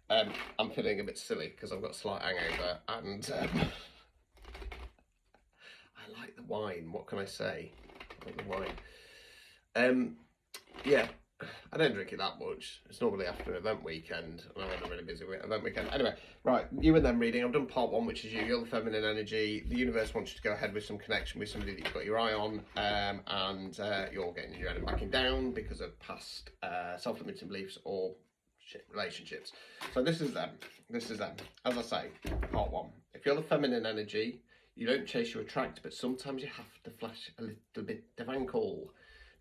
I'm feeling a bit silly because I've got a slight hangover and I like the wine. What can I say? I like the wine. Yeah, I don't drink it that much. It's normally after an event weekend, and I had a really busy event weekend. Anyway, right, you and them reading. I've done part one, which is you. You're the feminine energy. The universe wants you to go ahead with some connection with somebody that you've got your eye on, and you're getting your head and backing down because of past self-limiting beliefs or shit relationships. So this is them. This is them. As I say, part one. If you're the feminine energy, you don't chase, you attract, but sometimes you have to flash a little bit divine call.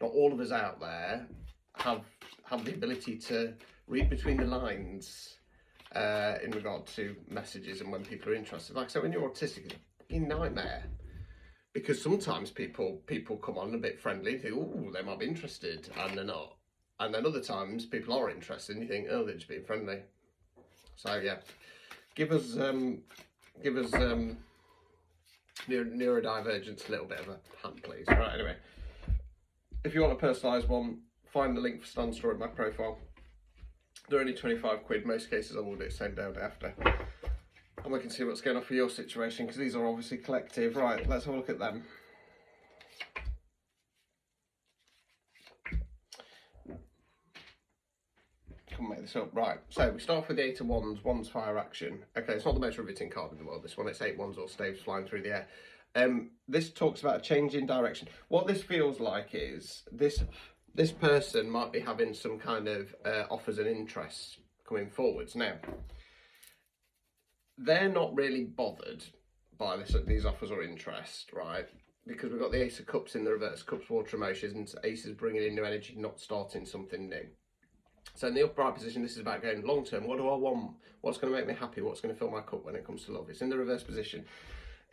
Not all of us out there have the ability to read between the lines in regard to messages and when people are interested. Like, so when you're autistic, it's a fucking nightmare. Because sometimes people come on a bit friendly and think, oh, they might be interested, and they're not. And then other times people are interested and you think, oh, they're just being friendly. So yeah, give us neurodivergence a little bit of a hand, please. Right, anyway. If you want a personalised one, find the link for Stand Store in my profile. They're only 25 quid. Most cases I will do it same day or day after. And we can see what's going on for your situation, because these are obviously collective. Right, let's have a look at them. Can make this up. Right, so we start off with the 8 of Wands. Wands fire action. Okay, it's not the most riveting card in the world, this one. It's 8 Wands or staves flying through the air. This talks about a change in direction. What this feels like is this person might be having some kind of offers and interests coming forwards. Now, they're not really bothered by these offers or interest, right? Because we've got the Ace of Cups in the reverse. Cups, water, emotions. Ace is bringing in new energy, not starting something new. So in the upright position, this is about going long term. What do I want? What's going to make me happy? What's going to fill my cup when it comes to love? It's in the reverse position.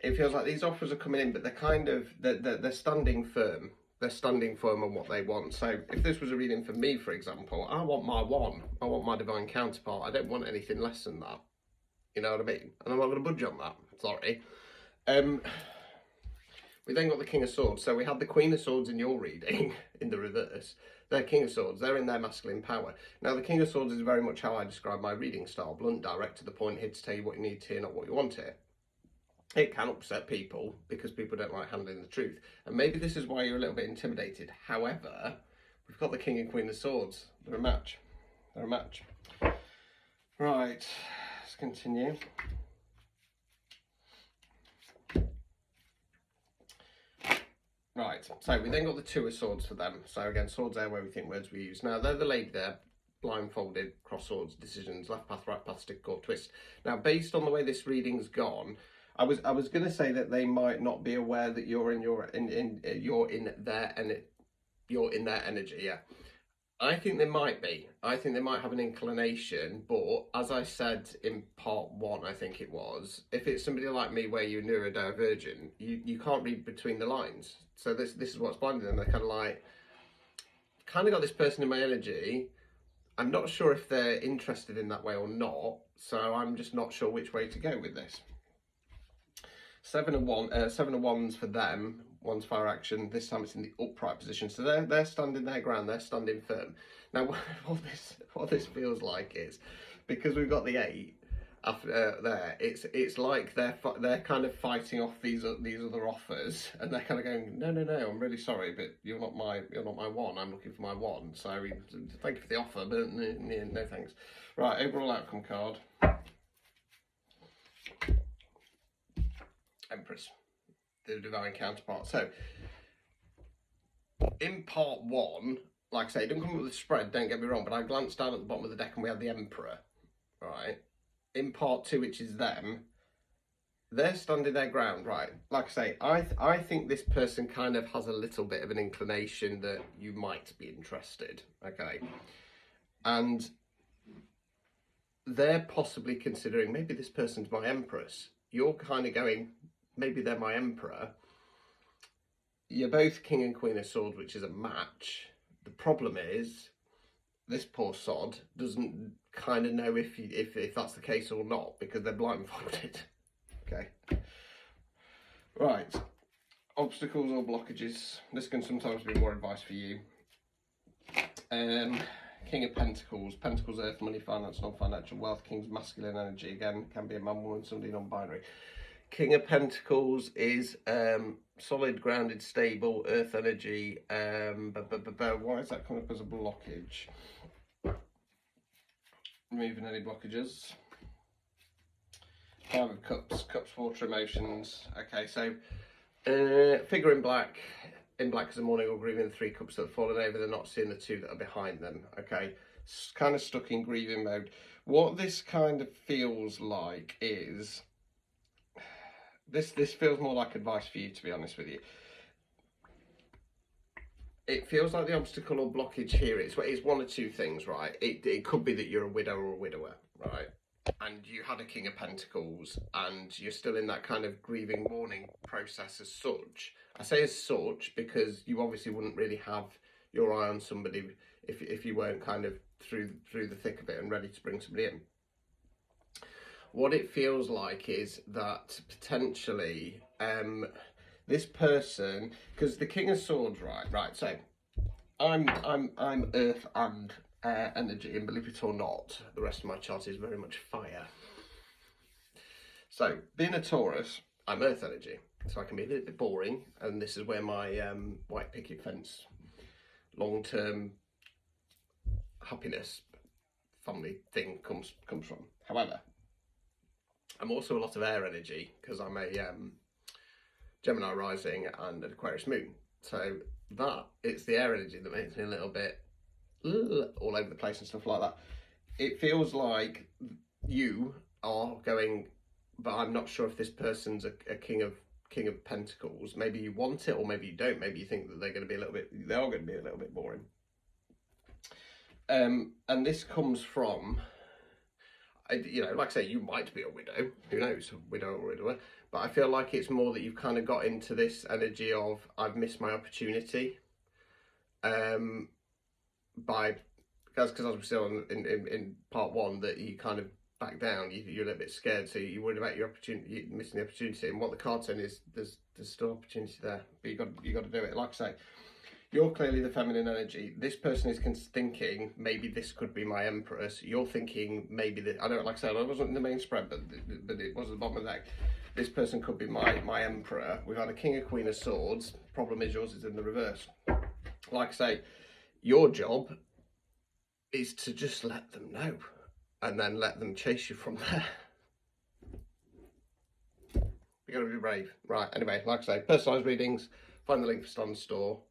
It feels like these offers are coming in, but they're standing firm. They're standing firm on what they want. So if this was a reading for me, for example, I want my one. I want my divine counterpart. I don't want anything less than that. You know what I mean? And I'm not going to budge on that. Sorry. We then got the King of Swords. So we had the Queen of Swords in your reading in the reverse. They're King of Swords. They're in their masculine power. Now, the King of Swords is very much how I describe my reading style. Blunt, direct, to the point, here to tell you what you need to hear, not what you want to hear. It can upset people because people don't like handling the truth. And maybe this is why you're a little bit intimidated. However, we've got the King and Queen of Swords. They're a match. They're a match. Right, let's continue. Right, so we then got the Two of Swords for them. So again, swords there where we think words we use. Now, they're the lady there, blindfolded, cross swords, decisions, left path, right path, stick or twist. Now, based on the way this reading's gone, I was going to say that they might not be aware that you're in their energy. Yeah, I think they might be. I think they might have an inclination, but as I said in part one, I think it was, if it's somebody like me where you're neurodivergent, you can't read between the lines. So this is what's blinding them. They're kind of got this person in my energy. I'm not sure if they're interested in that way or not, so I'm just not sure which way to go with this. Seven of Wands for them. Wands fire action. This time it's in the upright position, so they're standing their ground. They're standing firm. Now, what this feels like is, because we've got the 8 after there, it's like they're kind of fighting off these other offers, and they're kind of going, no, I'm really sorry, but you're not my one. I'm looking for my one. So thank you for the offer, but no thanks. Right, overall outcome card. Empress, the divine counterpart. So in part one, like I say, it didn't come up with a spread, don't get me wrong, but I glanced down at the bottom of the deck and we had the Emperor, right? In part two, which is them, they're standing their ground, right? Like I say, I think this person kind of has a little bit of an inclination that you might be interested, okay? And they're possibly considering, maybe this person's my Empress. You're kind of going, maybe they're my Emperor. You're both King and Queen of Swords, which is a match. The problem is, this poor sod doesn't kind of know if that's the case or not, because they're blindfolded. Okay. Right. Obstacles or blockages. This can sometimes be more advice for you. King of Pentacles, Pentacles, earth, money, finance, non-financial wealth. King's masculine energy, again, can be a man, woman, somebody non-binary. King of Pentacles is solid, grounded, stable, earth energy. Why is that coming up as a blockage? Removing any blockages. Five of Cups, Cups, water, emotions. Okay, so figure in black as the morning, or grieving the 3 cups that have fallen over. They're not seeing the 2 that are behind them. Okay, kind of stuck in grieving mode. What this kind of feels like is this feels more like advice for you, to be honest with you. It feels like the obstacle or blockage here is one or two things, right? It could be that you're a widow or a widower, right? And you had a King of Pentacles and you're still in that kind of grieving mourning process as such. I say as such because you obviously wouldn't really have your eye on somebody if you weren't kind of through the thick of it and ready to bring somebody in. What it feels like is that potentially this person, because the King of Swords, right, so I'm earth and energy, and believe it or not, the rest of my chart is very much fire. So being a Taurus, I'm earth energy, so I can be a little bit boring, and this is where my white picket fence long-term happiness family thing comes from. However, I'm also a lot of air energy because I'm a Gemini rising and an Aquarius moon. So that, it's the air energy that makes me a little bit all over the place and stuff like that. It feels like you are going, but I'm not sure if this person's a King of Pentacles. Maybe you want it, or maybe you don't. Maybe you think that they are going to be a little bit boring. And this comes from, you know, like I say, you might be a widow, who knows, a widow or widower, but I feel like it's more that you've kind of got into this energy of, I've missed my opportunity, because as we saw in part 1, that you kind of back down, you're a little bit scared, so you're worried about your opportunity, missing the opportunity, and what the card's saying is, there's still opportunity there, but you got to do it. Like I say, you're clearly the feminine energy. This person is thinking, maybe this could be my Empress. You're thinking, maybe that, I don't, like I said, I wasn't in the main spread, but it was at the bottom of the deck. This person could be my Emperor. We've had a King of Queen of Swords. Problem is yours is in the reverse. Like I say, your job is to just let them know and then let them chase you from there. You gotta be brave. Right, anyway, like I say, personalised readings, find the link for Stan Store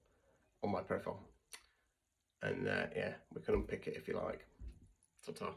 on my profile, and yeah, we can unpick it if you like. Ta-ta.